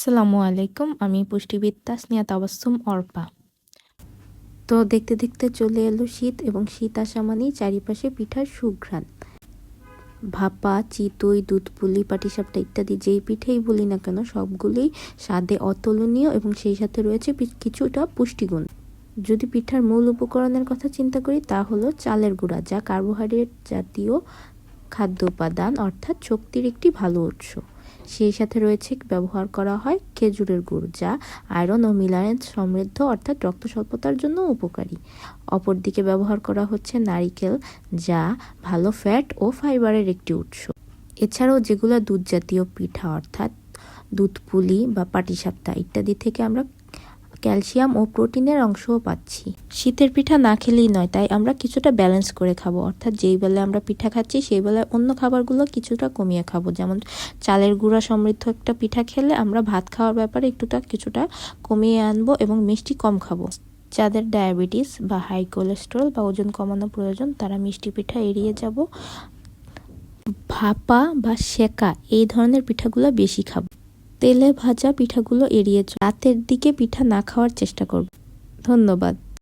আসসালামু আলাইকুম। আমি পুষ্টিবিদ তাসনিয়া তাবাসসুম অর্পা। তো দেখতে দেখতে চলে এলো শীত, এবং শীত আসা মানেই চারিপাশে পিঠার সুঘ্রাণ। ভাপা, চিতই, দুধপুলি, পাটিসাপটা ইত্যাদি যেই পিঠেই বলি না কেন, সবগুলোই স্বাদে অতুলনীয় এবং সেই সাথে রয়েছে কিছুটা পুষ্টিগুণ। যদি পিঠার মূল উপকরণের কথা চিন্তা করি, তা হলো চালের গুঁড়া, যা কার্বোহাইড্রেট জাতীয় খাদ্য উপাদান অর্থাৎ শক্তির একটি ভালো উৎস। সেই সাথে রয়েছে ব্যবহার করা হয় খেজুরের গুড়, যা আয়রন ও মিনারেলস সমৃদ্ধ অর্থাৎ রক্ত স্বল্পতার জন্য উপকারী। অপরদিকে ব্যবহার করা হচ্ছে নারিকেল, যা ভালো ফ্যাট ও ফাইবারের একটি উৎস। এছাড়াও যেগুলো দুধ জাতীয় পিঠা অর্থাৎ দুধপুলি বা পাটিসাপটা ইত্যাদি থেকে আমরা ক্যালসিয়াম ও প্রোটিনের অংশও পাচ্ছি। শীতের পিঠা না খেলেই নয়, তাই আমরা কিছুটা ব্যালেন্স করে খাবো, অর্থাৎ যেই বেলায় আমরা পিঠা খাচ্ছি সেই বেলায় অন্য খাবারগুলো কিছুটা কমিয়ে খাবো। যেমন চালের গুঁড়া সমৃদ্ধ একটা পিঠা খেলে আমরা ভাত খাওয়ার ব্যাপারে কিছুটা কমিয়ে আনবো এবং মিষ্টি কম খাবো। যাদের ডায়াবেটিস বা হাই কোলেস্টেরল বা ওজন কমানো প্রয়োজন, তারা মিষ্টি পিঠা এড়িয়ে যাব। ভাপা বা সেকা এই ধরনের পিঠাগুলো বেশি খাবো। তেলে ভাজা পিঠাগুলো এড়িয়ে রাতের দিকে পিঠা না খাওয়ার চেষ্টা করব। ধন্যবাদ।